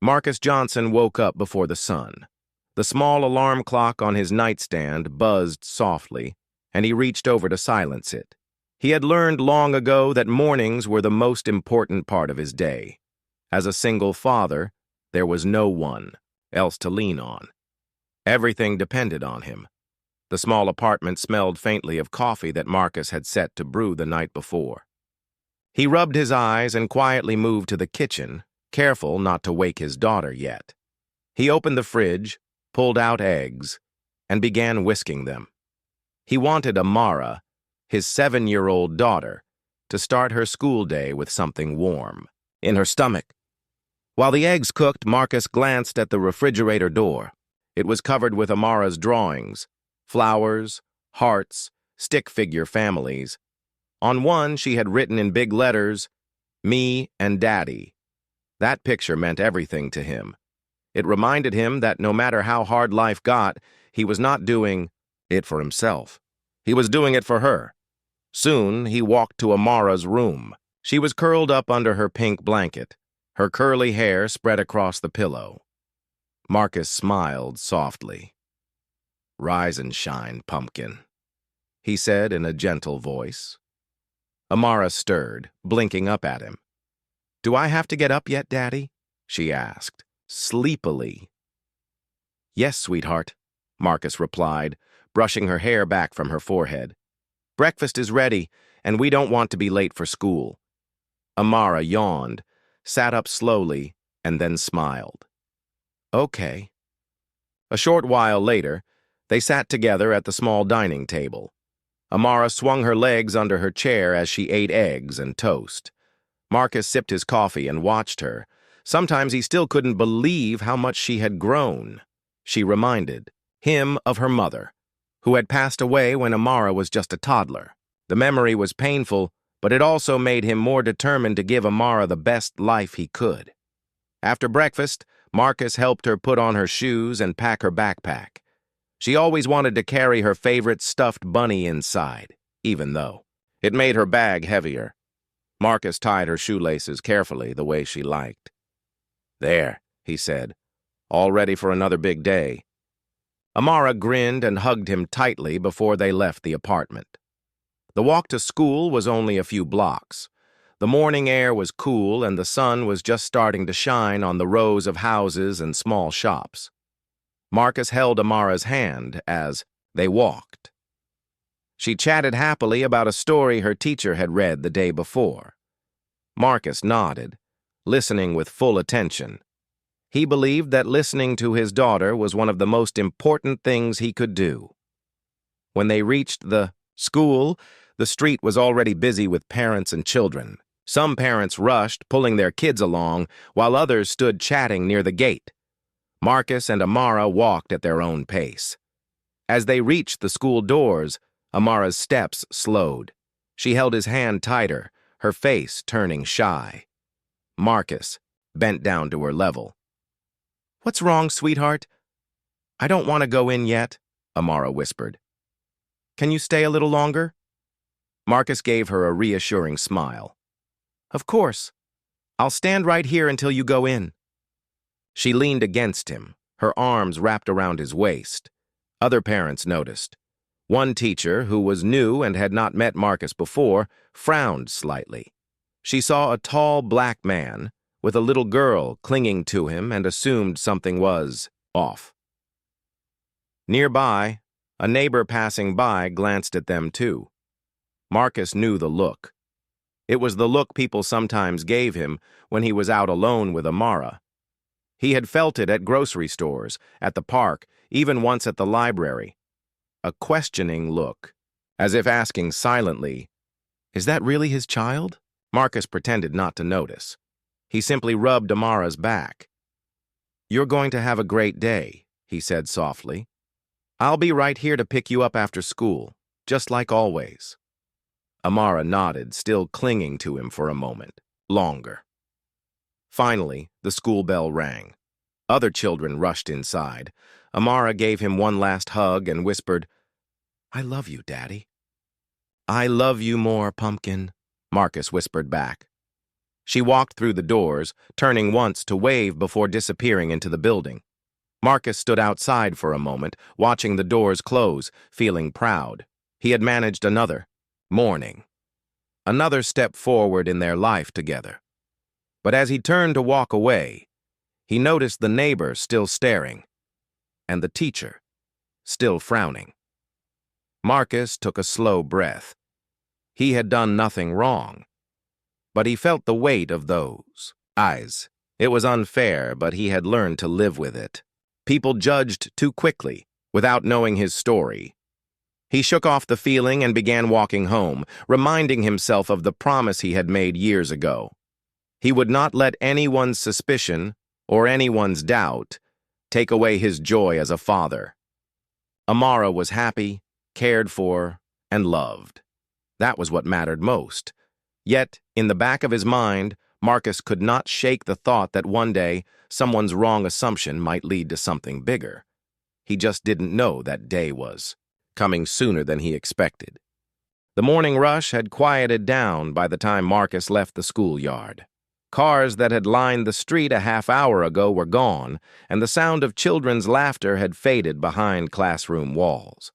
Marcus Johnson woke up before the sun. The small alarm clock on his nightstand buzzed softly, and he reached over to silence it. He had learned long ago that mornings were the most important part of his day. As a single father, there was no one else to lean on. Everything depended on him. The small apartment smelled faintly of coffee that Marcus had set to brew the night before. He rubbed his eyes and quietly moved to the kitchen, careful not to wake his daughter yet. He opened the fridge, pulled out eggs, and began whisking them. He wanted Amara, his 7-year-old daughter, to start her school day with something warm in her stomach. While the eggs cooked, Marcus glanced at the refrigerator door. It was covered with Amara's drawings, flowers, hearts, stick figure families. On one, she had written in big letters, "Me and Daddy." That picture meant everything to him. It reminded him that no matter how hard life got, he was not doing it for himself. He was doing it for her. Soon, he walked to Amara's room. She was curled up under her pink blanket, her curly hair spread across the pillow. Marcus smiled softly. "Rise and shine, pumpkin," he said in a gentle voice. Amara stirred, blinking up at him. "Do I have to get up yet, Daddy?" she asked, sleepily. "Yes, sweetheart," Marcus replied, brushing her hair back from her forehead. "Breakfast is ready, and we don't want to be late for school." Amara yawned, sat up slowly, and then smiled. "Okay." A short while later, they sat together at the small dining table. Amara swung her legs under her chair as she ate eggs and toast. Marcus sipped his coffee and watched her. Sometimes he still couldn't believe how much she had grown. She reminded him of her mother, who had passed away when Amara was just a toddler. The memory was painful, but it also made him more determined to give Amara the best life he could. After breakfast, Marcus helped her put on her shoes and pack her backpack. She always wanted to carry her favorite stuffed bunny inside, even though it made her bag heavier. Marcus tied her shoelaces carefully the way she liked. "There," he said, "all ready for another big day." Amara grinned and hugged him tightly before they left the apartment. The walk to school was only a few blocks. The morning air was cool and the sun was just starting to shine on the rows of houses and small shops. Marcus held Amara's hand as they walked. She chatted happily about a story her teacher had read the day before. Marcus nodded, listening with full attention. He believed that listening to his daughter was one of the most important things he could do. When they reached the school, the street was already busy with parents and children. Some parents rushed, pulling their kids along, while others stood chatting near the gate. Marcus and Amara walked at their own pace. As they reached the school doors, Amara's steps slowed. She held his hand tighter, her face turning shy. Marcus bent down to her level. "What's wrong, sweetheart?" "I don't want to go in yet," Amara whispered. "Can you stay a little longer?" Marcus gave her a reassuring smile. "Of course. I'll stand right here until you go in." She leaned against him, her arms wrapped around his waist. Other parents noticed. One teacher, who was new and had not met Marcus before, frowned slightly. She saw a tall black man with a little girl clinging to him and assumed something was off. Nearby, a neighbor passing by glanced at them too. Marcus knew the look. It was the look people sometimes gave him when he was out alone with Amara. He had felt it at grocery stores, at the park, even once at the library. A questioning look, as if asking silently, "Is that really his child?" Marcus pretended not to notice. He simply rubbed Amara's back. "You're going to have a great day," he said softly. "I'll be right here to pick you up after school, just like always." Amara nodded, still clinging to him for a moment, longer. Finally, the school bell rang. Other children rushed inside. Amara gave him one last hug and whispered, "I love you, Daddy." "I love you more, Pumpkin," Marcus whispered back. She walked through the doors, turning once to wave before disappearing into the building. Marcus stood outside for a moment, watching the doors close, feeling proud. He had managed another morning, another step forward in their life together. But as he turned to walk away, he noticed the neighbor still staring, and the teacher still frowning. Marcus took a slow breath. He had done nothing wrong, but he felt the weight of those eyes. It was unfair, but he had learned to live with it. People judged too quickly, without knowing his story. He shook off the feeling and began walking home, reminding himself of the promise he had made years ago. He would not let anyone's suspicion or anyone's doubt take away his joy as a father. Amara was happy, cared for, and loved. That was what mattered most. Yet, in the back of his mind, Marcus could not shake the thought that one day someone's wrong assumption might lead to something bigger. He just didn't know that day was coming sooner than he expected. The morning rush had quieted down by the time Marcus left the schoolyard. Cars that had lined the street a half hour ago were gone, and the sound of children's laughter had faded behind classroom walls.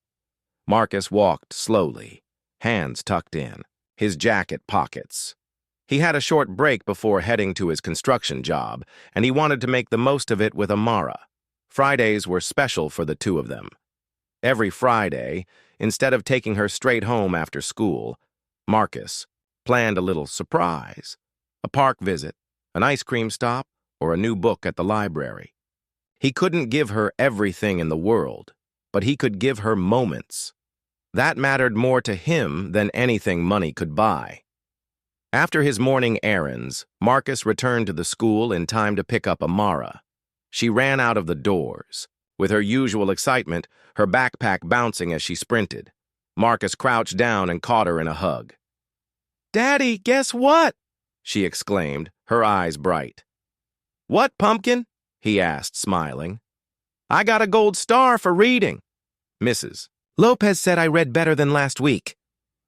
Marcus walked slowly, hands tucked in, his jacket pockets. He had a short break before heading to his construction job, and he wanted to make the most of it with Amara. Fridays were special for the two of them. Every Friday, instead of taking her straight home after school, Marcus planned a little surprise. A park visit, an ice cream stop, or a new book at the library. He couldn't give her everything in the world, but he could give her moments. That mattered more to him than anything money could buy. After his morning errands, Marcus returned to the school in time to pick up Amara. She ran out of the doors. With her usual excitement, her backpack bouncing as she sprinted. Marcus crouched down and caught her in a hug. "Daddy, guess what?" she exclaimed, her eyes bright. "What, pumpkin?" he asked, smiling. "I got a gold star for reading." Mrs. Lopez said I read better than last week.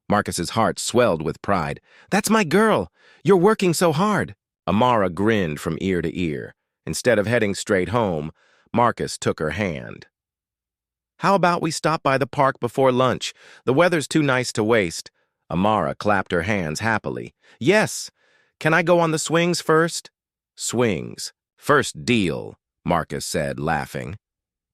Marcus's heart swelled with pride. "That's my girl. You're working so hard." Amara grinned from ear to ear. Instead of heading straight home, Marcus took her hand. "How about we stop by the park before lunch? The weather's too nice to waste." Amara clapped her hands happily. "Yes. Can I go on the swings first?" "Swings. First deal," Marcus said, laughing.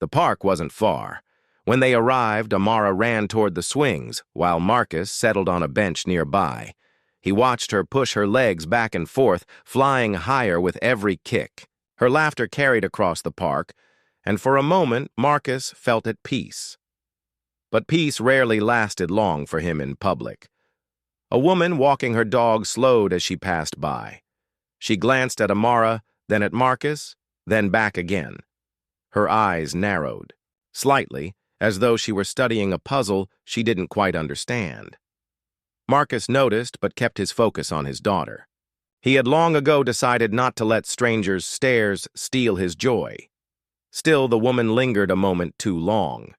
The park wasn't far. When they arrived, Amara ran toward the swings, while Marcus settled on a bench nearby. He watched her push her legs back and forth, flying higher with every kick. Her laughter carried across the park, and for a moment Marcus felt at peace. But peace rarely lasted long for him in public. A woman walking her dog slowed as she passed by. She glanced at Amara, then at Marcus, then back again. Her eyes narrowed, slightly, as though she were studying a puzzle she didn't quite understand. Marcus noticed but kept his focus on his daughter. He had long ago decided not to let strangers' stares steal his joy. Still, the woman lingered a moment too long.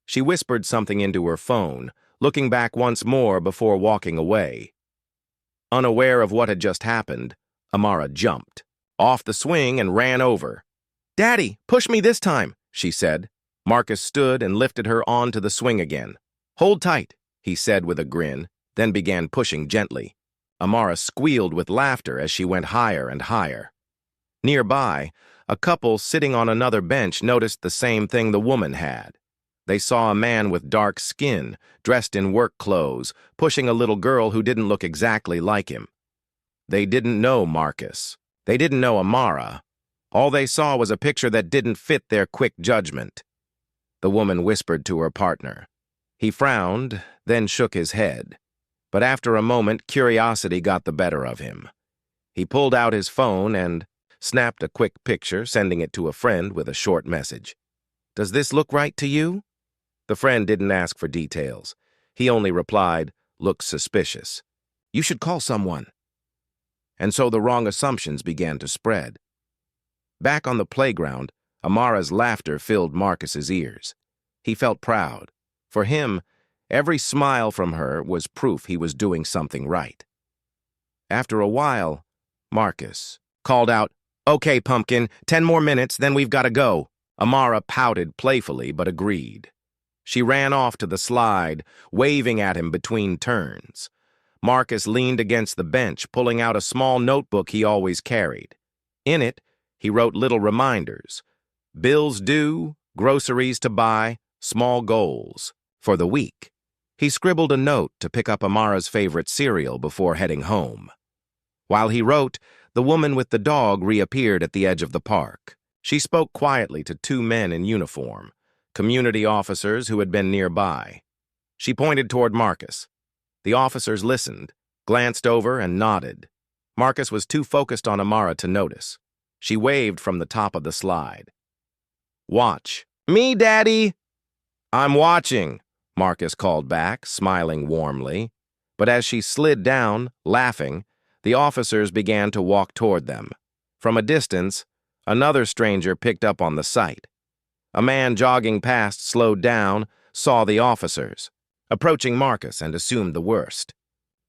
She whispered something into her phone, looking back once more before walking away. Unaware of what had just happened, Amara jumped off the swing and ran over. "Daddy, push me this time," she said. Marcus stood and lifted her onto the swing again. "Hold tight," he said with a grin, then began pushing gently. Amara squealed with laughter as she went higher and higher. Nearby, a couple sitting on another bench noticed the same thing the woman had. They saw a man with dark skin, dressed in work clothes, pushing a little girl who didn't look exactly like him. They didn't know Marcus. They didn't know Amara. All they saw was a picture that didn't fit their quick judgment. The woman whispered to her partner. He frowned, then shook his head. But after a moment, curiosity got the better of him. He pulled out his phone and snapped a quick picture, sending it to a friend with a short message. "Does this look right to you?" The friend didn't ask for details. He only replied, "Looks suspicious. You should call someone." And so the wrong assumptions began to spread. Back on the playground, Amara's laughter filled Marcus's ears. He felt proud. For him, every smile from her was proof he was doing something right. After a while, Marcus called out, "Okay, Pumpkin, 10 more minutes, then we've got to go." Amara pouted playfully but agreed. She ran off to the slide, waving at him between turns. Marcus leaned against the bench, pulling out a small notebook he always carried. In it, he wrote little reminders: bills due, groceries to buy, small goals for the week. He scribbled a note to pick up Amara's favorite cereal before heading home. While he wrote, the woman with the dog reappeared at the edge of the park. She spoke quietly to two men in uniform, community officers who had been nearby. She pointed toward Marcus. The officers listened, glanced over, and nodded. Marcus was too focused on Amara to notice. She waved from the top of the slide. "Watch." "Me, Daddy." "I'm watching," Marcus called back, smiling warmly. But as she slid down, laughing, the officers began to walk toward them. From a distance, another stranger picked up on the sight. A man jogging past slowed down, saw the officers, approaching Marcus, and assumed the worst.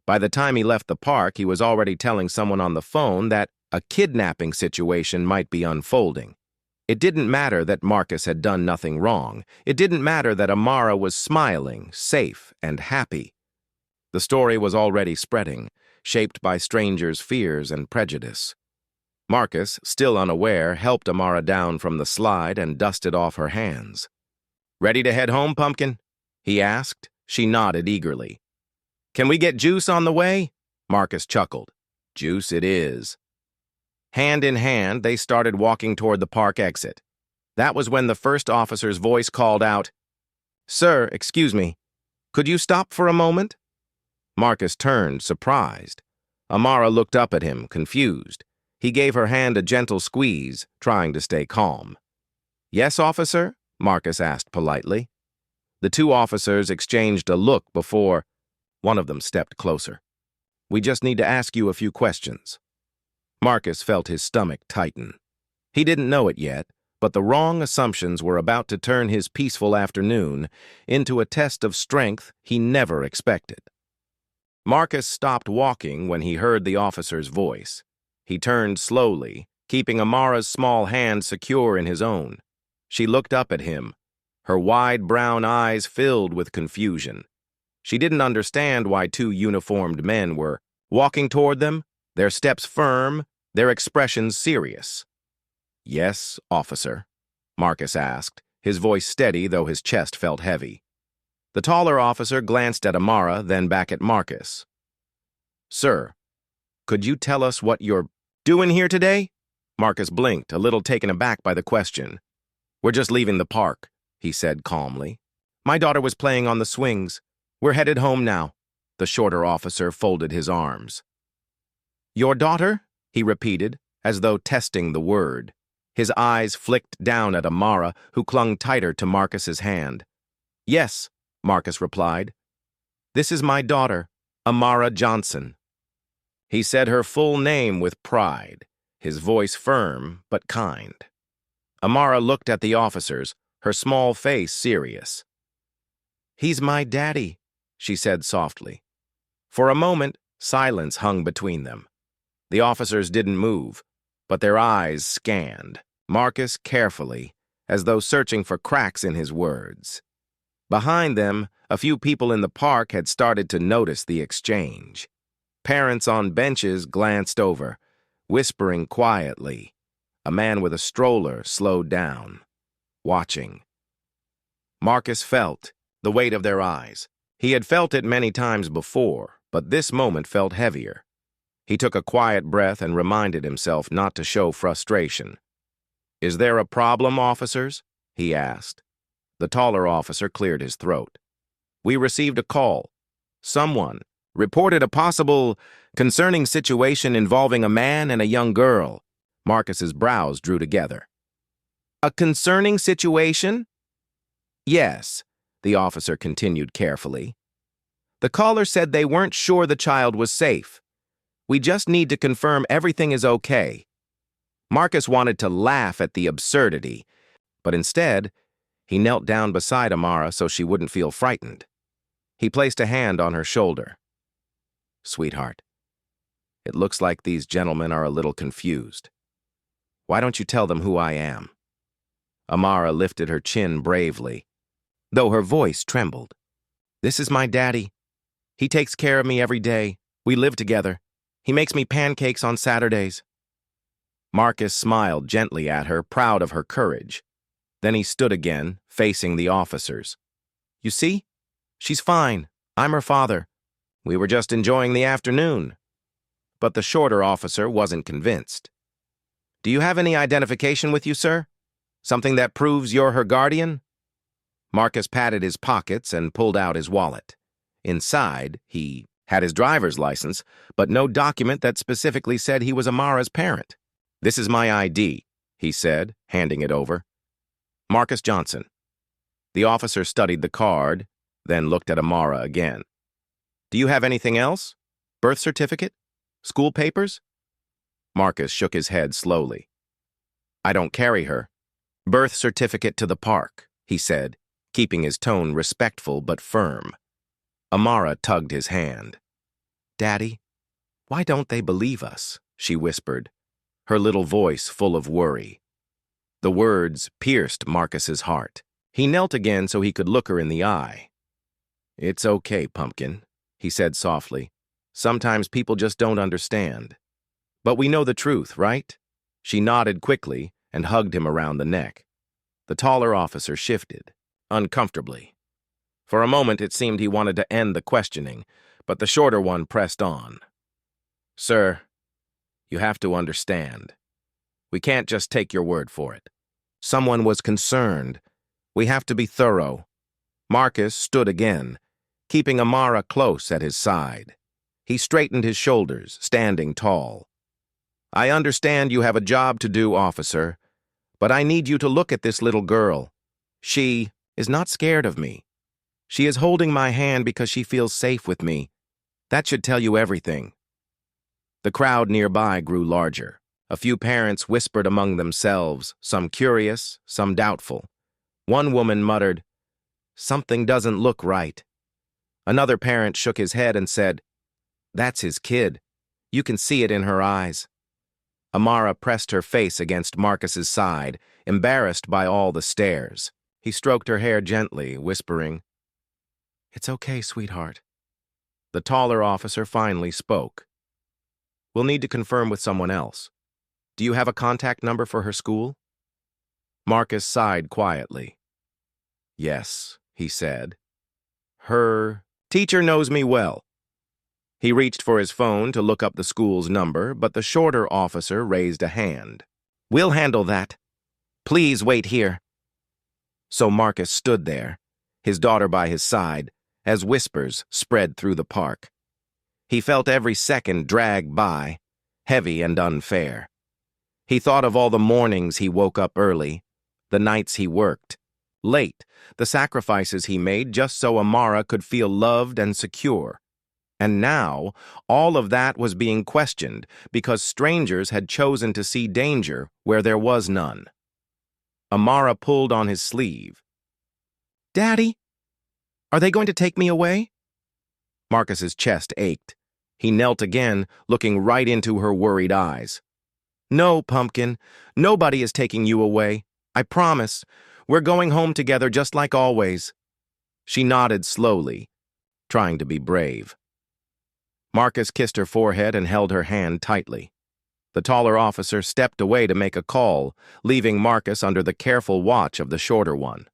By the time he left the park, he was already telling someone on the phone that a kidnapping situation might be unfolding. It didn't matter that Marcus had done nothing wrong. It didn't matter that Amara was smiling, safe, and happy. The story was already spreading, shaped by strangers' fears and prejudice. Marcus, still unaware, helped Amara down from the slide and dusted off her hands. "Ready to head home, Pumpkin?" he asked. She nodded eagerly. "Can we get juice on the way?" Marcus chuckled. "Juice it is." Hand in hand, they started walking toward the park exit. That was when the first officer's voice called out, "Sir, excuse me, could you stop for a moment?" Marcus turned, surprised. Amara looked up at him, confused. He gave her hand a gentle squeeze, trying to stay calm. "Yes, officer?" Marcus asked politely. The two officers exchanged a look before one of them stepped closer. "We just need to ask you a few questions." Marcus felt his stomach tighten. He didn't know it yet, but the wrong assumptions were about to turn his peaceful afternoon into a test of strength he never expected. Marcus stopped walking when he heard the officer's voice. He turned slowly, keeping Amara's small hand secure in his own. She looked up at him, her wide brown eyes filled with confusion. She didn't understand why two uniformed men were walking toward them, their steps firm, their expressions serious. "Yes, officer?" Marcus asked, his voice steady though his chest felt heavy. The taller officer glanced at Amara, then back at Marcus. "Sir, could you tell us what you're doing here today?" Marcus blinked, a little taken aback by the question. "We're just leaving the park," he said calmly. "My daughter was playing on the swings. We're headed home now." The shorter officer folded his arms. "Your daughter?" he repeated, as though testing the word. His eyes flicked down at Amara, who clung tighter to Marcus's hand. "Yes," Marcus replied. "This is my daughter, Amara Johnson." He said her full name with pride, his voice firm but kind. Amara looked at the officers, her small face serious. "He's my daddy," she said softly. For a moment, silence hung between them. The officers didn't move, but their eyes scanned Marcus carefully, as though searching for cracks in his words. Behind them, a few people in the park had started to notice the exchange. Parents on benches glanced over, whispering quietly. A man with a stroller slowed down, watching. Marcus felt the weight of their eyes. He had felt it many times before, but this moment felt heavier. He took a quiet breath and reminded himself not to show frustration. "Is there a problem, officers?" he asked. The taller officer cleared his throat. "We received a call. Someone reported a possible concerning situation involving a man and a young girl." Marcus's brows drew together. "A concerning situation?" "Yes," the officer continued carefully. "The caller said they weren't sure the child was safe. We just need to confirm everything is okay." Marcus wanted to laugh at the absurdity, but instead, he knelt down beside Amara so she wouldn't feel frightened. He placed a hand on her shoulder. "Sweetheart, It looks like these gentlemen are a little confused. Why don't you tell them who I am? Amara lifted her chin bravely, though her voice trembled. This is my daddy. He takes care of me every day. We live together. He makes me pancakes on Saturdays. Marcus smiled gently at her, proud of her courage. Then he stood again, facing the officers. You see? She's fine. I'm her father. We were just enjoying the afternoon. But the shorter officer wasn't convinced. Do you have any identification with you, sir? Something that proves you're her guardian? Marcus patted his pockets and pulled out his wallet. Inside, he had his driver's license, but no document that specifically said he was Amara's parent. This is my ID, he said, handing it over. Marcus Johnson. The officer studied the card, then looked at Amara again. Do you have anything else? Birth certificate? School papers? Marcus shook his head slowly. I don't carry her. Birth certificate to the park, he said, keeping his tone respectful but firm. Amara tugged his hand. Daddy, why don't they believe us? She whispered, her little voice full of worry. The words pierced Marcus's heart. He knelt again so he could look her in the eye. It's okay, Pumpkin, he said softly. Sometimes people just don't understand. But we know the truth, right? She nodded quickly and hugged him around the neck. The taller officer shifted, uncomfortably. For a moment it seemed he wanted to end the questioning, but the shorter one pressed on. Sir, you have to understand. We can't just take your word for it. Someone was concerned. We have to be thorough. Marcus stood again, keeping Amara close at his side. He straightened his shoulders, standing tall. I understand you have a job to do, officer, but I need you to look at this little girl. She is not scared of me. She is holding my hand because she feels safe with me. That should tell you everything. The crowd nearby grew larger. A few parents whispered among themselves, some curious, some doubtful. One woman muttered, Something doesn't look right. Another parent shook his head and said, That's his kid. You can see it in her eyes. Amara pressed her face against Marcus's side, embarrassed by all the stares. He stroked her hair gently, whispering, It's okay, sweetheart. The taller officer finally spoke. We'll need to confirm with someone else. Do you have a contact number for her school? Marcus sighed quietly. Yes, he said. Her teacher knows me well. He reached for his phone to look up the school's number, but the shorter officer raised a hand. We'll handle that. Please wait here. So Marcus stood there, his daughter by his side, as whispers spread through the park. He felt every second drag by, heavy and unfair. He thought of all the mornings he woke up early, the nights he worked, late, the sacrifices he made just so Amara could feel loved and secure. And now, all of that was being questioned because strangers had chosen to see danger where there was none. Amara pulled on his sleeve. Daddy, are they going to take me away? Marcus's chest ached. He knelt again, looking right into her worried eyes. No, Pumpkin, nobody is taking you away. I promise. We're going home together just like always. She nodded slowly, trying to be brave. Marcus kissed her forehead and held her hand tightly. The taller officer stepped away to make a call, leaving Marcus under the careful watch of the shorter one.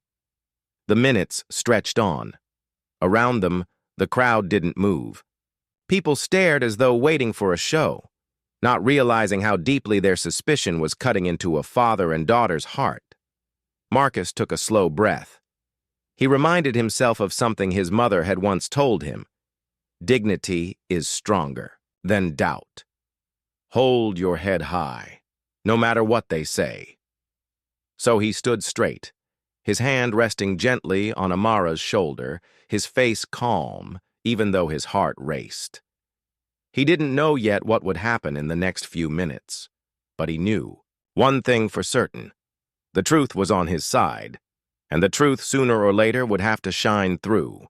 The minutes stretched on. Around them, the crowd didn't move. People stared as though waiting for a show, not realizing how deeply their suspicion was cutting into a father and daughter's heart. Marcus took a slow breath. He reminded himself of something his mother had once told him. Dignity is stronger than doubt. Hold your head high, no matter what they say. So he stood straight, his hand resting gently on Amara's shoulder, his face calm, even though his heart raced. He didn't know yet what would happen in the next few minutes, but he knew one thing for certain. The truth was on his side, and the truth sooner or later would have to shine through.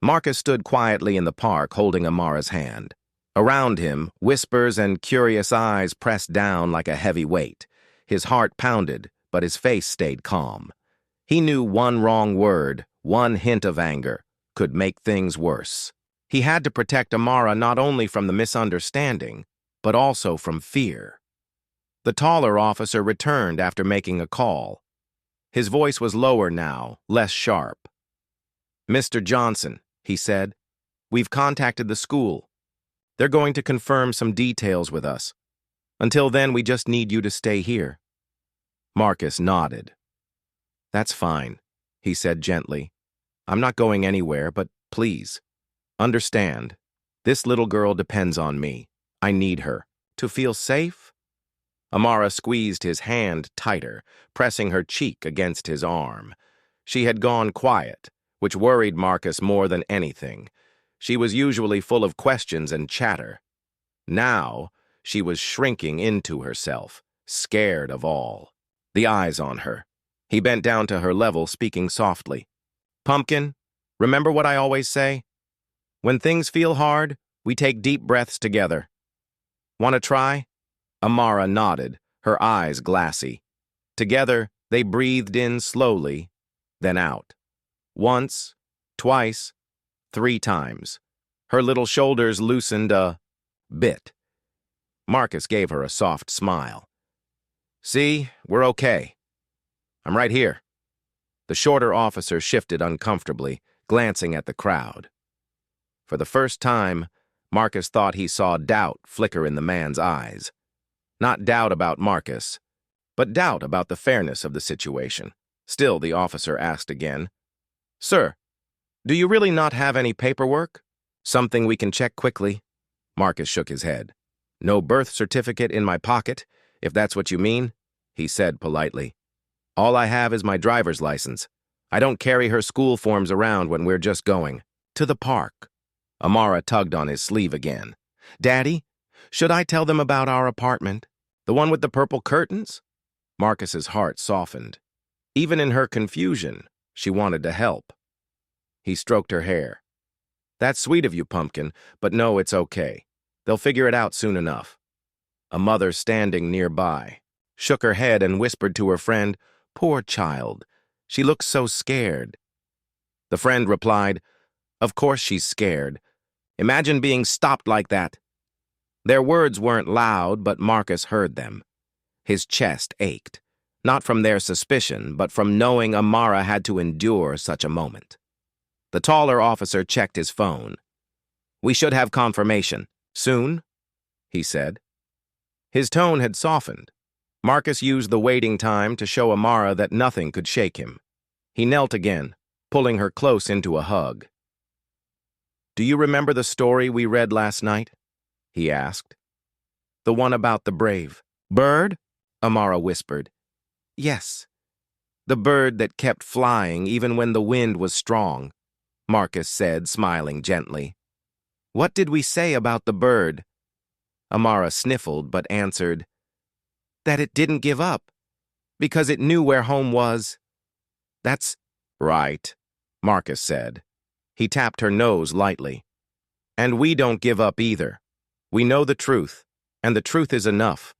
Marcus stood quietly in the park holding Amara's hand. Around him, whispers and curious eyes pressed down like a heavy weight. His heart pounded, but his face stayed calm. He knew one wrong word, one hint of anger, could make things worse. He had to protect Amara not only from the misunderstanding, but also from fear. The taller officer returned after making a call. His voice was lower now, less sharp. "Mr. Johnson," he said, "we've contacted the school. They're going to confirm some details with us. Until then, we just need you to stay here." Marcus nodded. "That's fine," he said gently. "I'm not going anywhere, but please, understand, this little girl depends on me. I need her. To feel safe?" Amara squeezed his hand tighter, pressing her cheek against his arm. She had gone quiet, which worried Marcus more than anything. She was usually full of questions and chatter. Now, she was shrinking into herself, scared of all. The eyes on her. He bent down to her level, speaking softly. "Pumpkin, remember what I always say? When things feel hard, we take deep breaths together. Want to try?" Amara nodded, her eyes glassy. Together, they breathed in slowly, then out. Once, twice, 3 times. Her little shoulders loosened a bit. Marcus gave her a soft smile. "See, we're okay. I'm right here." The shorter officer shifted uncomfortably, glancing at the crowd. For the first time, Marcus thought he saw doubt flicker in the man's eyes. Not doubt about Marcus, but doubt about the fairness of the situation. Still, the officer asked again, "Sir, do you really not have any paperwork? Something we can check quickly?" Marcus shook his head. "No birth certificate in my pocket, if that's what you mean," he said politely. "All I have is my driver's license. I don't carry her school forms around when we're just going to the park." Amara tugged on his sleeve again. "Daddy, should I tell them about our apartment? The one with the purple curtains?" Marcus's heart softened. Even in her confusion, she wanted to help. He stroked her hair. "That's sweet of you, Pumpkin, but no, it's okay. They'll figure it out soon enough." A mother standing nearby shook her head and whispered to her friend, "Poor child. She looks so scared." The friend replied, "Of course she's scared. Imagine being stopped like that." Their words weren't loud, but Marcus heard them. His chest ached, not from their suspicion, but from knowing Amara had to endure such a moment. The taller officer checked his phone. "We should have confirmation. Soon?" he said. His tone had softened. Marcus used the waiting time to show Amara that nothing could shake him. He knelt again, pulling her close into a hug. "Do you remember the story we read last night?" he asked. "The one about the brave bird?" Amara whispered. "Yes. The bird that kept flying even when the wind was strong," Marcus said, smiling gently. "What did we say about the bird?" Amara sniffled but answered, "That it didn't give up, because it knew where home was." "That's right," Marcus said. He tapped her nose lightly. "And we don't give up either. We know the truth, and the truth is enough."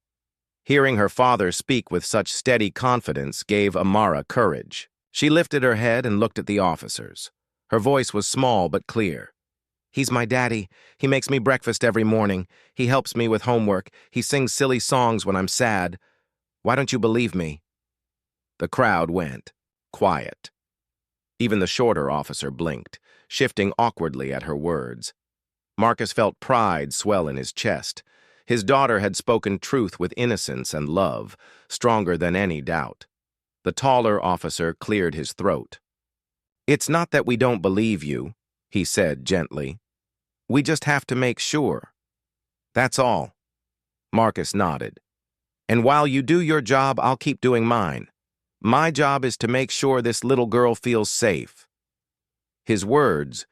Hearing her father speak with such steady confidence gave Amara courage. She lifted her head and looked at the officers. Her voice was small but clear. "He's my daddy. He makes me breakfast every morning. He helps me with homework. He sings silly songs when I'm sad. Why don't you believe me?" The crowd went quiet. Even the shorter officer blinked, shifting awkwardly at her words. Marcus felt pride swell in his chest. His daughter had spoken truth with innocence and love, stronger than any doubt. The taller officer cleared his throat. "It's not that we don't believe you," he said gently. "We just have to make sure. That's all." Marcus nodded. "And while you do your job, I'll keep doing mine. My job is to make sure this little girl feels safe." His words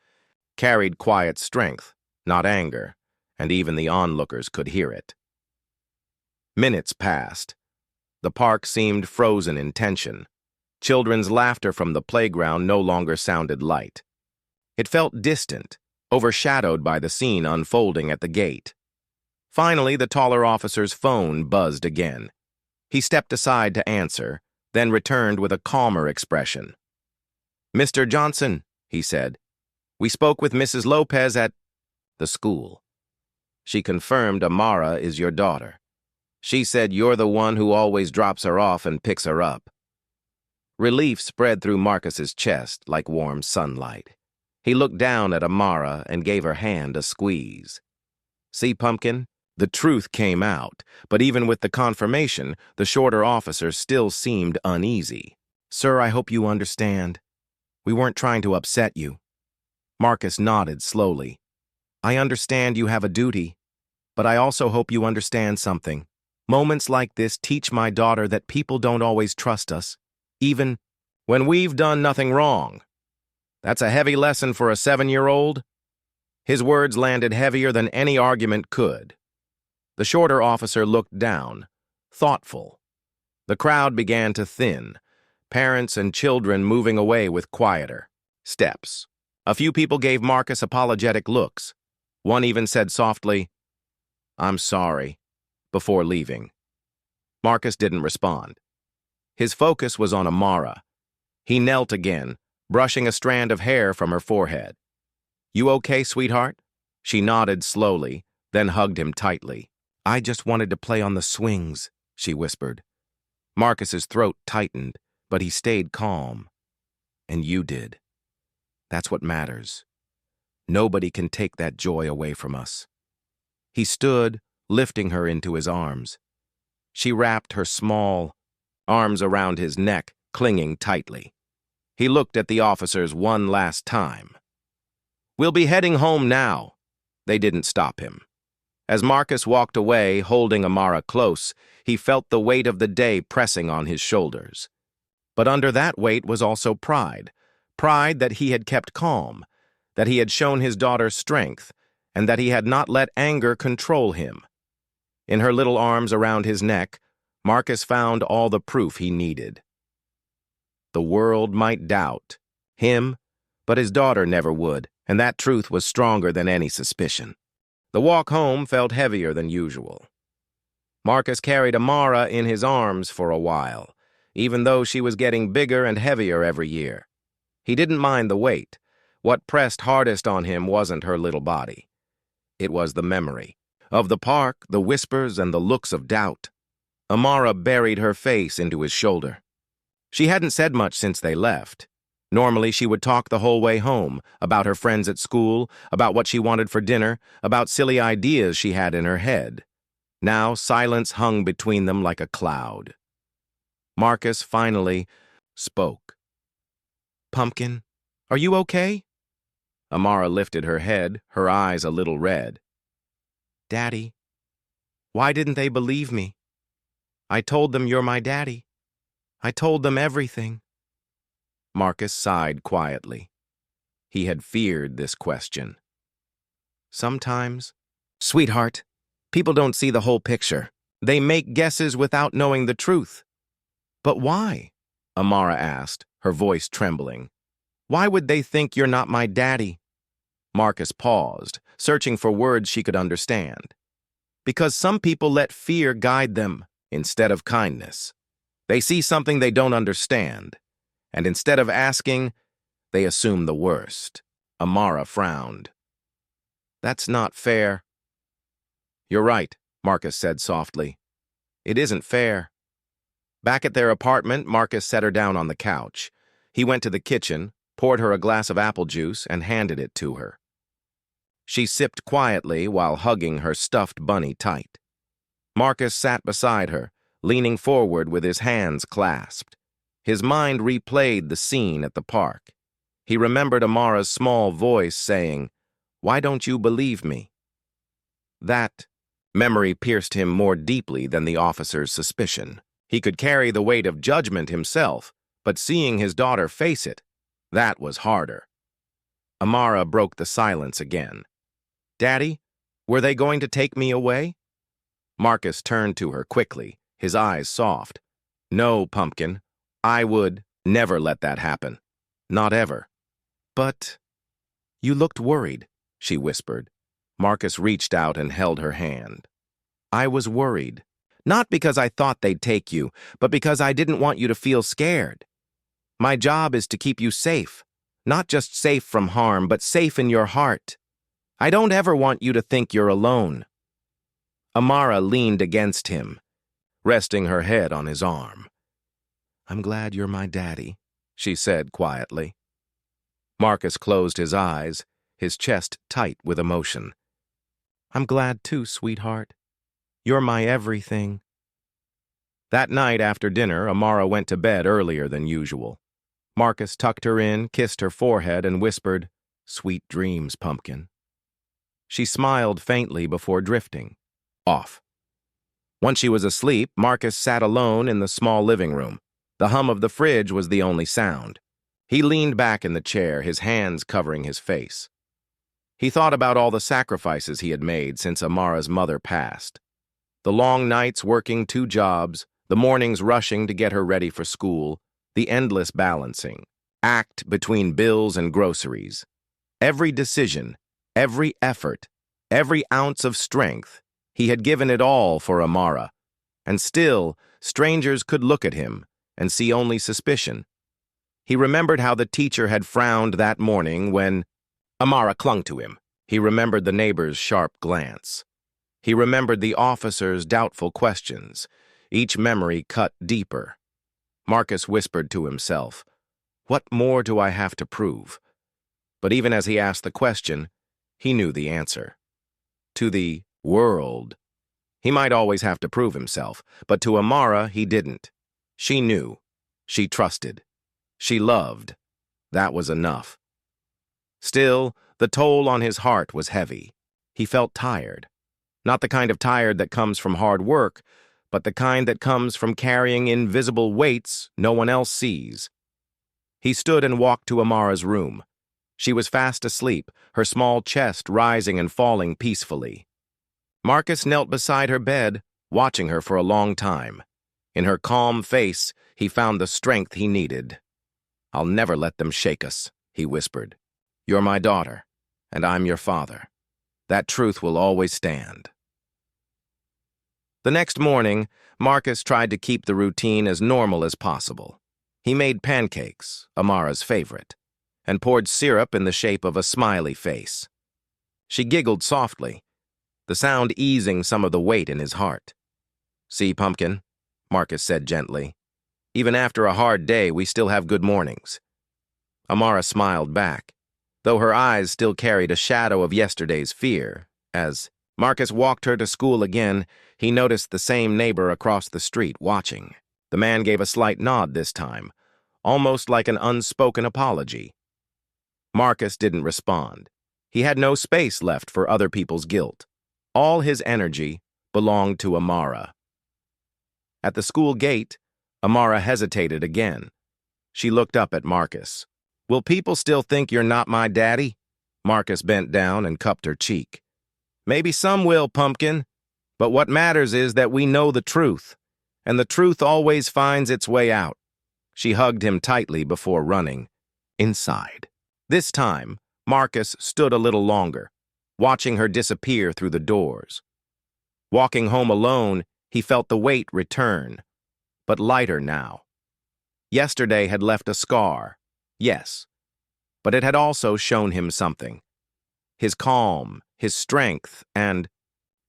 carried quiet strength, not anger, and even the onlookers could hear it. Minutes passed. The park seemed frozen in tension. Children's laughter from the playground no longer sounded light. It felt distant, overshadowed by the scene unfolding at the gate. Finally, the taller officer's phone buzzed again. He stepped aside to answer, then returned with a calmer expression. "Mr. Johnson," he said, "we spoke with Mrs. Lopez at the school. She confirmed Amara is your daughter. She said you're the one who always drops her off and picks her up." Relief spread through Marcus's chest like warm sunlight. He looked down at Amara and gave her hand a squeeze. "See, Pumpkin? The truth came out, but even with the confirmation, the shorter officer still seemed uneasy. Sir, I hope you understand. We weren't trying to upset you." Marcus nodded slowly. "I understand you have a duty, but I also hope you understand something. Moments like this teach my daughter that people don't always trust us, even when we've done nothing wrong. That's a heavy lesson for a 7-year-old. His words landed heavier than any argument could. The shorter officer looked down, thoughtful. The crowd began to thin, parents and children moving away with quieter steps. A few people gave Marcus apologetic looks. One even said softly, "I'm sorry," before leaving. Marcus didn't respond. His focus was on Amara. He knelt again, brushing a strand of hair from her forehead. "You okay, sweetheart?" She nodded slowly, then hugged him tightly. "I just wanted to play on the swings," she whispered. Marcus's throat tightened, but he stayed calm. "And you did. That's what matters. Nobody can take that joy away from us." He stood, lifting her into his arms. She wrapped her small arms around his neck, clinging tightly. He looked at the officers one last time. "We'll be heading home now." They didn't stop him. As Marcus walked away, holding Amara close, he felt the weight of the day pressing on his shoulders. But under that weight was also pride. Pride that he had kept calm, that he had shown his daughter strength, and that he had not let anger control him. In her little arms around his neck, Marcus found all the proof he needed. The world might doubt him, but his daughter never would, and that truth was stronger than any suspicion. The walk home felt heavier than usual. Marcus carried Amara in his arms for a while, even though she was getting bigger and heavier every year. He didn't mind the weight. What pressed hardest on him wasn't her little body. It was the memory of the park, the whispers, and the looks of doubt. Amara buried her face into his shoulder. She hadn't said much since they left. Normally, she would talk the whole way home, about her friends at school, about what she wanted for dinner, about silly ideas she had in her head. Now, silence hung between them like a cloud. Marcus finally spoke. "Pumpkin, are you okay?" Amara lifted her head, her eyes a little red. "Daddy, why didn't they believe me? I told them you're my daddy. I told them everything." Marcus sighed quietly. He had feared this question. "Sometimes, sweetheart, people don't see the whole picture. They make guesses without knowing the truth." "But why?" Amara asked, her voice trembling. "Why would they think you're not my daddy?" Marcus paused, searching for words she could understand. "Because some people let fear guide them instead of kindness. They see something they don't understand, and instead of asking, they assume the worst." Amara frowned. "That's not fair." "You're right," Marcus said softly. "It isn't fair." Back at their apartment, Marcus set her down on the couch. He went to the kitchen, poured her a glass of apple juice, and handed it to her. She sipped quietly while hugging her stuffed bunny tight. Marcus sat beside her, leaning forward with his hands clasped. His mind replayed the scene at the park. He remembered Amara's small voice saying, "Why don't you believe me?" That memory pierced him more deeply than the officer's suspicion. He could carry the weight of judgment himself, but seeing his daughter face it, that was harder. Amara broke the silence again. "Daddy, were they going to take me away?" Marcus turned to her quickly, his eyes soft. "No, Pumpkin. I would never let that happen. Not ever." "But you looked worried." she whispered. Marcus reached out and held her hand. I was worried. Not because I thought they'd take you, but because I didn't want you to feel scared. My job is to keep you safe. Not just safe from harm, but safe in your heart. I don't ever want you to think you're alone. Amara leaned against him, resting her head on his arm. I'm glad you're my daddy, she said quietly. Marcus closed his eyes, his chest tight with emotion. I'm glad too, sweetheart. You're my everything. That night after dinner, Amara went to bed earlier than usual. Marcus tucked her in, kissed her forehead, and whispered, Sweet dreams, pumpkin. She smiled faintly before drifting off. Once she was asleep, Marcus sat alone in the small living room. The hum of the fridge was the only sound. He leaned back in the chair, his hands covering his face. He thought about all the sacrifices he had made since Amara's mother passed. The long nights working 2 jobs, the mornings rushing to get her ready for school, the endless balancing act between bills and groceries. Every decision, every effort, every ounce of strength, he had given it all for Amara. And still, strangers could look at him and see only suspicion. He remembered how the teacher had frowned that morning when Amara clung to him. He remembered the neighbor's sharp glance. He remembered the officer's doubtful questions. Each memory cut deeper. Marcus whispered to himself, What more do I have to prove? But even as he asked the question, he knew the answer. To the world, he might always have to prove himself, but to Amara he didn't. She knew. She trusted. She loved. That was enough. Still, the toll on his heart was heavy. He felt tired. Not the kind of tired that comes from hard work, but the kind that comes from carrying invisible weights no one else sees. He stood and walked to Amara's room. She was fast asleep, her small chest rising and falling peacefully. Marcus knelt beside her bed, watching her for a long time. In her calm face, he found the strength he needed. I'll never let them shake us, he whispered. You're my daughter, and I'm your father. That truth will always stand. The next morning, Marcus tried to keep the routine as normal as possible. He made pancakes, Amara's favorite, and poured syrup in the shape of a smiley face. She giggled softly, the sound easing some of the weight in his heart. See, Pumpkin, Marcus said gently. Even after a hard day, we still have good mornings. Amara smiled back, though her eyes still carried a shadow of yesterday's fear. As Marcus walked her to school again, he noticed the same neighbor across the street watching. The man gave a slight nod this time, almost like an unspoken apology. Marcus didn't respond. He had no space left for other people's guilt. All his energy belonged to Amara. At the school gate, Amara hesitated again. She looked up at Marcus. Will people still think you're not my daddy? Marcus bent down and cupped her cheek. Maybe some will, Pumpkin, but what matters is that we know the truth, and the truth always finds its way out. She hugged him tightly before running inside. This time, Marcus stood a little longer, watching her disappear through the doors. Walking home alone, he felt the weight return, but lighter now. Yesterday had left a scar, yes, but it had also shown him something. His calm, his strength, and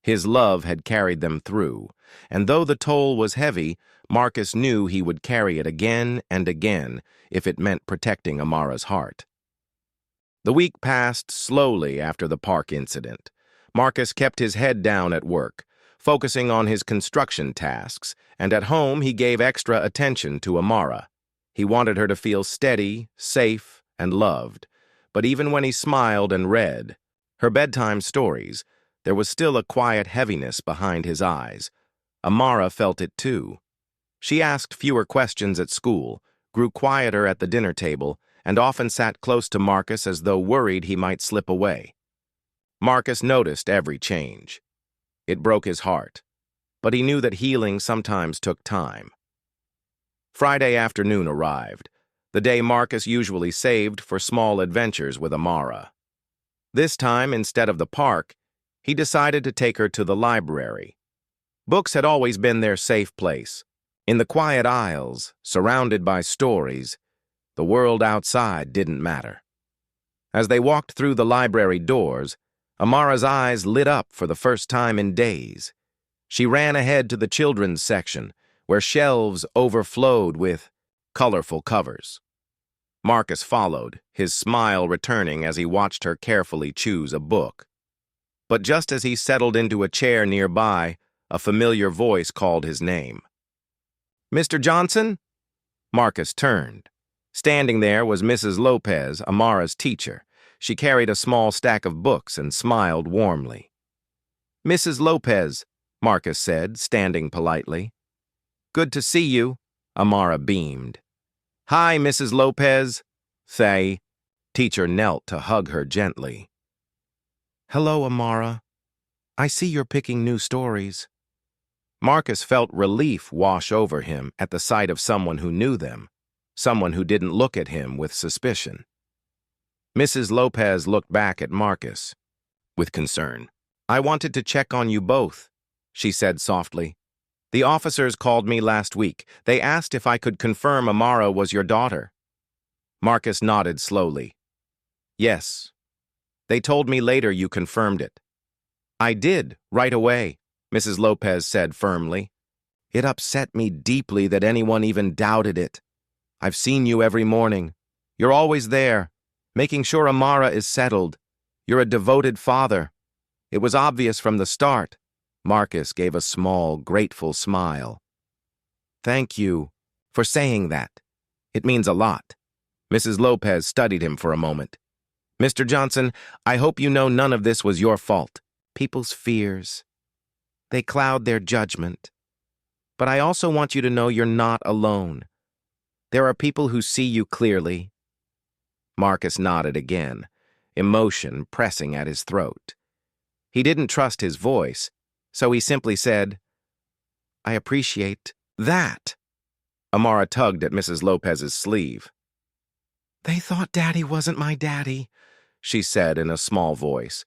his love had carried them through, and though the toll was heavy, Marcus knew he would carry it again and again if it meant protecting Amara's heart. The week passed slowly after the park incident. Marcus kept his head down at work, focusing on his construction tasks, and at home he gave extra attention to Amara. He wanted her to feel steady, safe, and loved, but even when he smiled and read her bedtime stories, there was still a quiet heaviness behind his eyes. Amara felt it too. She asked fewer questions at school, grew quieter at the dinner table, and often sat close to Marcus as though worried he might slip away. Marcus noticed every change. It broke his heart, but he knew that healing sometimes took time. Friday afternoon arrived, the day Marcus usually saved for small adventures with Amara. This time, instead of the park, he decided to take her to the library. Books had always been their safe place. In the quiet aisles, surrounded by stories, the world outside didn't matter. As they walked through the library doors, Amara's eyes lit up for the first time in days. She ran ahead to the children's section, where shelves overflowed with colorful covers. Marcus followed, his smile returning as he watched her carefully choose a book. But just as he settled into a chair nearby, a familiar voice called his name. "Mr. Johnson?" Marcus turned. Standing there was Mrs. Lopez, Amara's teacher. She carried a small stack of books and smiled warmly. "Mrs. Lopez," Marcus said, standing politely. "Good to see you," Amara beamed. "Hi, Mrs. Lopez." Thay. Teacher knelt to hug her gently. "Hello, Amara. I see you're picking new stories." Marcus felt relief wash over him at the sight of someone who knew them, someone who didn't look at him with suspicion. Mrs. Lopez looked back at Marcus with concern. "I wanted to check on you both," she said softly. "The officers called me last week. They asked if I could confirm Amara was your daughter." Marcus nodded slowly. "Yes. They told me later you confirmed it." "I did, right away," Mrs. Lopez said firmly. "It upset me deeply that anyone even doubted it. I've seen you every morning. You're always there, making sure Amara is settled. You're a devoted father. It was obvious from the start." Marcus gave a small, grateful smile. "Thank you for saying that. It means a lot." Mrs. Lopez studied him for a moment. "Mr. Johnson, I hope you know none of this was your fault. People's fears, they cloud their judgment. But I also want you to know you're not alone. There are people who see you clearly." Marcus nodded again, emotion pressing at his throat. He didn't trust his voice, so he simply said, "I appreciate that." Amara tugged at Mrs. Lopez's sleeve. "They thought Daddy wasn't my daddy," she said in a small voice.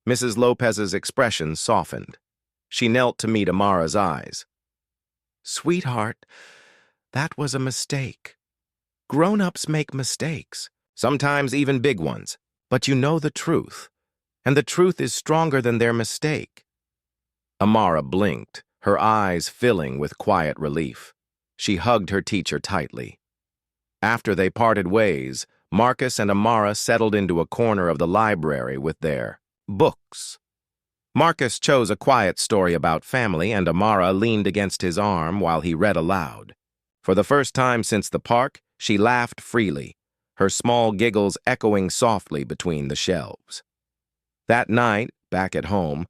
Mrs. Lopez's expression softened. She knelt to meet Amara's eyes. "Sweetheart, that was a mistake. Grown-ups make mistakes, sometimes even big ones, but you know the truth, and the truth is stronger than their mistake." Amara blinked, her eyes filling with quiet relief. She hugged her teacher tightly. After they parted ways, Marcus and Amara settled into a corner of the library with their books. Marcus chose a quiet story about family, and Amara leaned against his arm while he read aloud. For the first time since the park, she laughed freely, her small giggles echoing softly between the shelves. That night, back at home,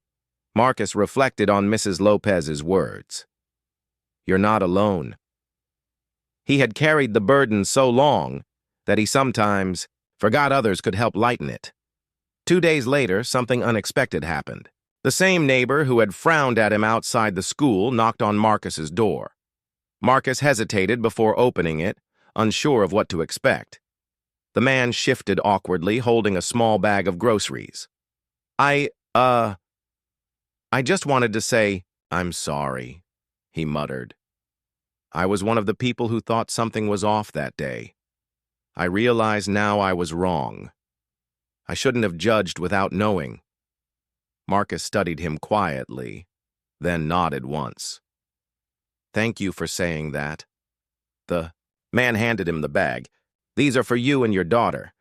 Marcus reflected on Mrs. Lopez's words. "You're not alone." He had carried the burden so long that he sometimes forgot others could help lighten it. 2 days later, something unexpected happened. The same neighbor who had frowned at him outside the school knocked on Marcus's door. Marcus hesitated before opening it, unsure of what to expect. The man shifted awkwardly, holding a small bag of groceries. I just wanted to say, I'm sorry," he muttered. "I was one of the people who thought something was off that day. I realize now I was wrong. I shouldn't have judged without knowing." Marcus studied him quietly, then nodded once. "Thank you for saying that." The man handed him the bag. "These are for you and your daughter.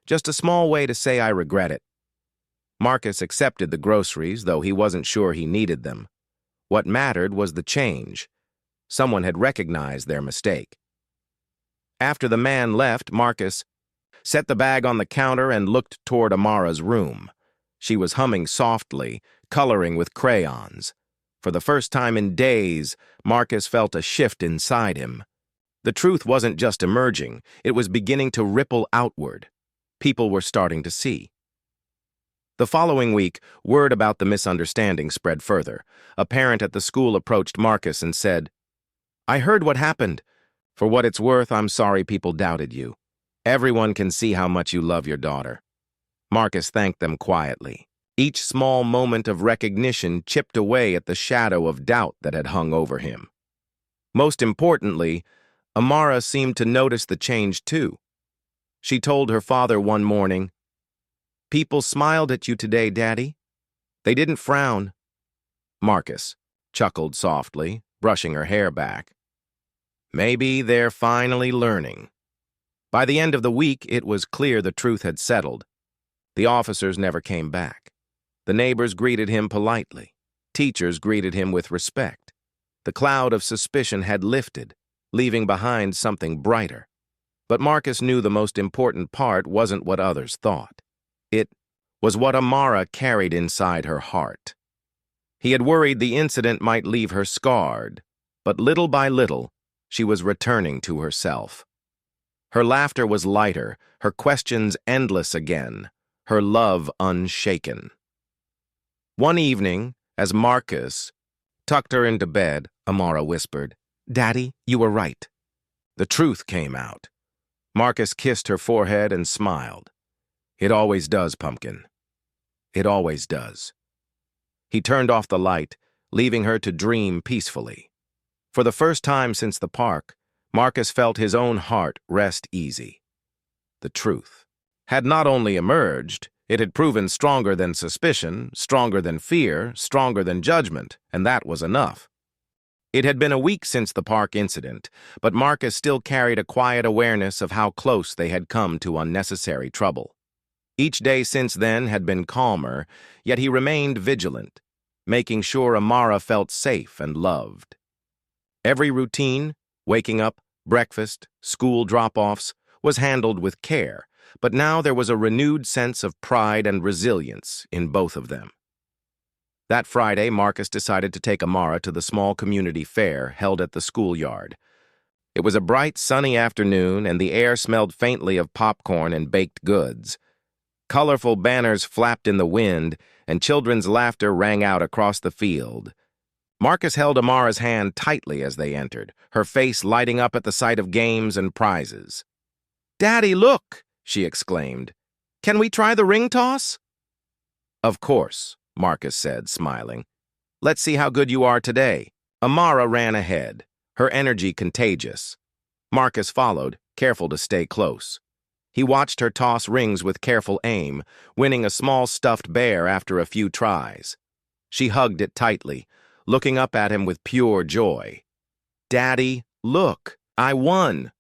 Just a small way to say I regret it." Marcus accepted the groceries, though he wasn't sure he needed them. What mattered was the change. Someone had recognized their mistake. After the man left, Marcus set the bag on the counter and looked toward Amara's room. She was humming softly, coloring with crayons. For the first time in days, Marcus felt a shift inside him. The truth wasn't just emerging, it was beginning to ripple outward. People were starting to see. The following week, word about the misunderstanding spread further. A parent at the school approached Marcus and said, "I heard what happened. For what it's worth, I'm sorry people doubted you. Everyone can see how much you love your daughter." Marcus thanked them quietly. Each small moment of recognition chipped away at the shadow of doubt that had hung over him. Most importantly, Amara seemed to notice the change too. She told her father one morning, "People smiled at you today, Daddy. They didn't frown." Marcus chuckled softly, brushing her hair back. Maybe they're finally learning. By the end of the week, it was clear the truth had settled. The officers never came back. The neighbors greeted him politely. Teachers greeted him with respect. The cloud of suspicion had lifted, leaving behind something brighter. But Marcus knew the most important part wasn't what others thought. It was what Amara carried inside her heart. He had worried the incident might leave her scarred, but little by little, she was returning to herself. Her laughter was lighter, her questions endless again, her love unshaken. One evening, as Marcus tucked her into bed, Amara whispered, "Daddy, you were right." The truth came out. Marcus kissed her forehead and smiled. "It always does, Pumpkin. It always does." He turned off the light, leaving her to dream peacefully. For the first time since the park, Marcus felt his own heart rest easy. The truth had not only emerged, it had proven stronger than suspicion, stronger than fear, stronger than judgment, and that was enough. It had been a week since the park incident, but Marcus still carried a quiet awareness of how close they had come to unnecessary trouble. Each day since then had been calmer, yet he remained vigilant, making sure Amara felt safe and loved. Every routine, waking up, breakfast, school drop-offs, was handled with care, but now there was a renewed sense of pride and resilience in both of them. That Friday, Marcus decided to take Amara to the small community fair held at the schoolyard. It was a bright, sunny afternoon, and the air smelled faintly of popcorn and baked goods. Colorful banners flapped in the wind, and children's laughter rang out across the field. Marcus held Amara's hand tightly as they entered, her face lighting up at the sight of games and prizes. "Daddy, look!" she exclaimed. "Can we try the ring toss?" "Of course," Marcus said, smiling. "Let's see how good you are today." Amara ran ahead, her energy contagious. Marcus followed, careful to stay close. He watched her toss rings with careful aim, winning a small stuffed bear after a few tries. She hugged it tightly, looking up at him with pure joy. "Daddy, look, I won."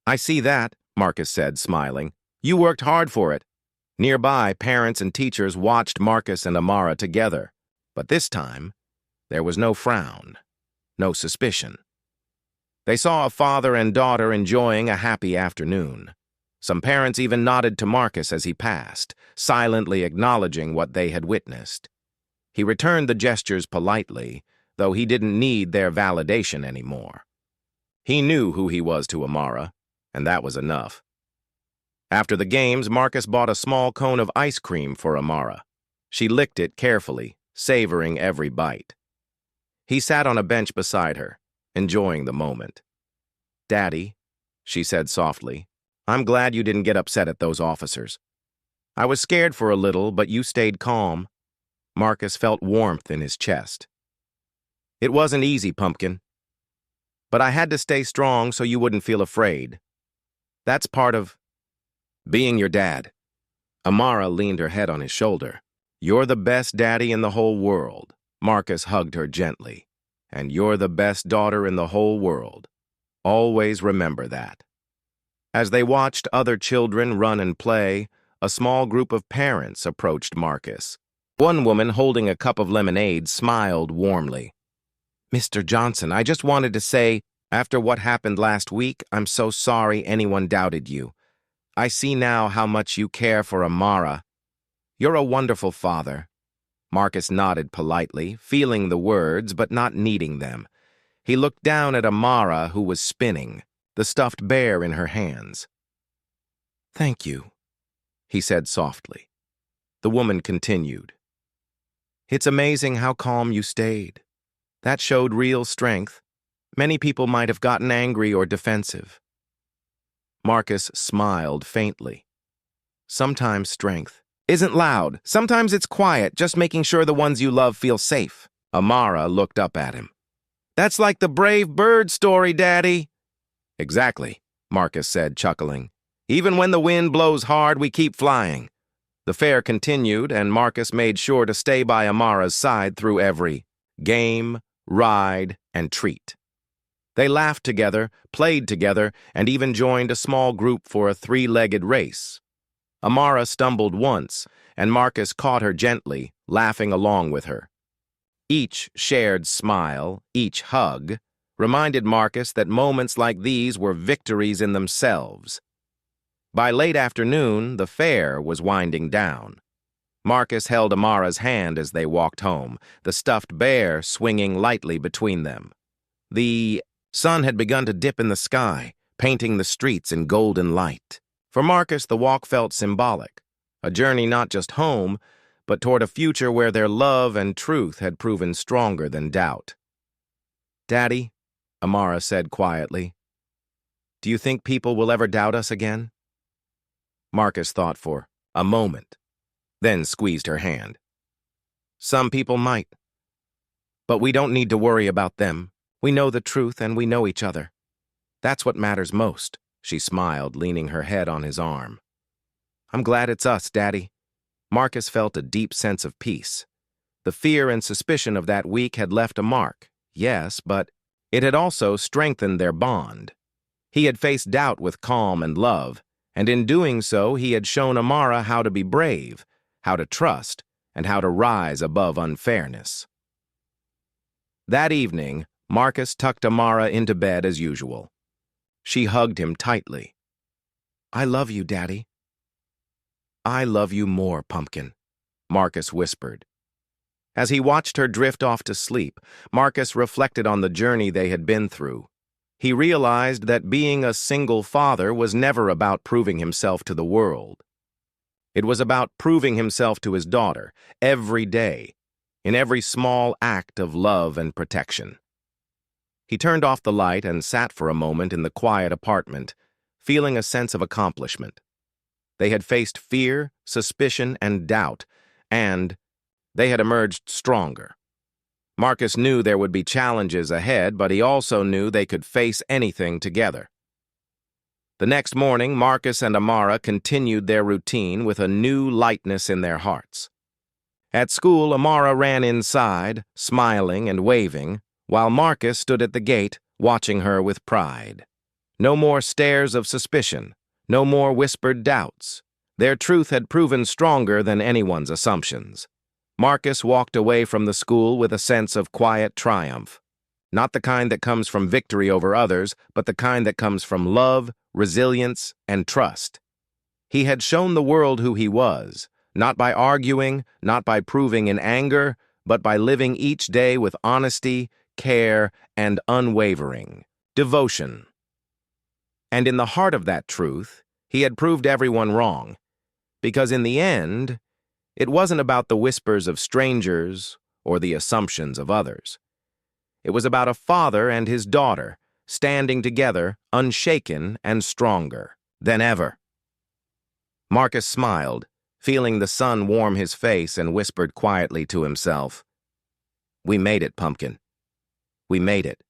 "I see that," Marcus said, smiling. "You worked hard for it." Nearby, parents and teachers watched Marcus and Amara together, but this time, there was no frown, no suspicion. They saw a father and daughter enjoying a happy afternoon. Some parents even nodded to Marcus as he passed, silently acknowledging what they had witnessed. He returned the gestures politely, though he didn't need their validation anymore. He knew who he was to Amara, and that was enough. After the games, Marcus bought a small cone of ice cream for Amara. She licked it carefully, savoring every bite. He sat on a bench beside her, enjoying the moment. "Daddy," she said softly, "I'm glad you didn't get upset at those officers. I was scared for a little, but you stayed calm." Marcus felt warmth in his chest. "It wasn't easy, Pumpkin. But I had to stay strong so you wouldn't feel afraid. That's part of being your dad." Amara leaned her head on his shoulder. "You're the best daddy in the whole world." Marcus hugged her gently. "And you're the best daughter in the whole world. Always remember that." As they watched other children run and play, a small group of parents approached Marcus. One woman holding a cup of lemonade smiled warmly. "Mr. Johnson, I just wanted to say, after what happened last week, I'm so sorry anyone doubted you. I see now how much you care for Amara. You're a wonderful father." Marcus nodded politely, feeling the words but not needing them. He looked down at Amara, who was spinning, the stuffed bear in her hands. "Thank you," he said softly. The woman continued. "It's amazing how calm you stayed. That showed real strength. Many people might have gotten angry or defensive." Marcus smiled faintly. "Sometimes strength isn't loud. Sometimes it's quiet, just making sure the ones you love feel safe. Amara looked up at him. That's like the brave bird story, Daddy. Exactly, Marcus said, chuckling. Even when the wind blows hard, we keep flying. The fair continued, and Marcus made sure to stay by Amara's side through every game, ride, and treat. They laughed together, played together, and even joined a small group for a three-legged race. Amara stumbled once, and Marcus caught her gently, laughing along with her. Each shared smile, each hug, reminded Marcus that moments like these were victories in themselves. By late afternoon, the fair was winding down. Marcus held Amara's hand as they walked home, the stuffed bear swinging lightly between them. The sun had begun to dip in the sky, painting the streets in golden light. For Marcus, the walk felt symbolic, a journey not just home, but toward a future where their love and truth had proven stronger than doubt. Daddy, Amara said quietly, do you think people will ever doubt us again? Marcus thought for a moment, then squeezed her hand. Some people might, but we don't need to worry about them. We know the truth and we know each other. That's what matters most, she smiled, leaning her head on his arm. I'm glad it's us, Daddy. Marcus felt a deep sense of peace. The fear and suspicion of that week had left a mark, yes, but it had also strengthened their bond. He had faced doubt with calm and love, and in doing so, he had shown Amara how to be brave, how to trust, and how to rise above unfairness. That evening, Marcus tucked Amara into bed as usual. She hugged him tightly. I love you, Daddy. I love you more, Pumpkin, Marcus whispered. As he watched her drift off to sleep, Marcus reflected on the journey they had been through. He realized that being a single father was never about proving himself to the world. It was about proving himself to his daughter every day, in every small act of love and protection. He turned off the light and sat for a moment in the quiet apartment, feeling a sense of accomplishment. They had faced fear, suspicion, and doubt, and they had emerged stronger. Marcus knew there would be challenges ahead, but he also knew they could face anything together. The next morning, Marcus and Amara continued their routine with a new lightness in their hearts. At school, Amara ran inside, smiling and waving, while Marcus stood at the gate, watching her with pride. No more stares of suspicion, no more whispered doubts. Their truth had proven stronger than anyone's assumptions. Marcus walked away from the school with a sense of quiet triumph. Not the kind that comes from victory over others, but the kind that comes from love, resilience, and trust. He had shown the world who he was, not by arguing, not by proving in anger, but by living each day with honesty, care, and unwavering devotion. And in the heart of that truth, he had proved everyone wrong, because in the end, it wasn't about the whispers of strangers or the assumptions of others. It was about a father and his daughter standing together, unshaken and stronger than ever. Marcus smiled, feeling the sun warm his face, and whispered quietly to himself, "We made it, Pumpkin. We made it."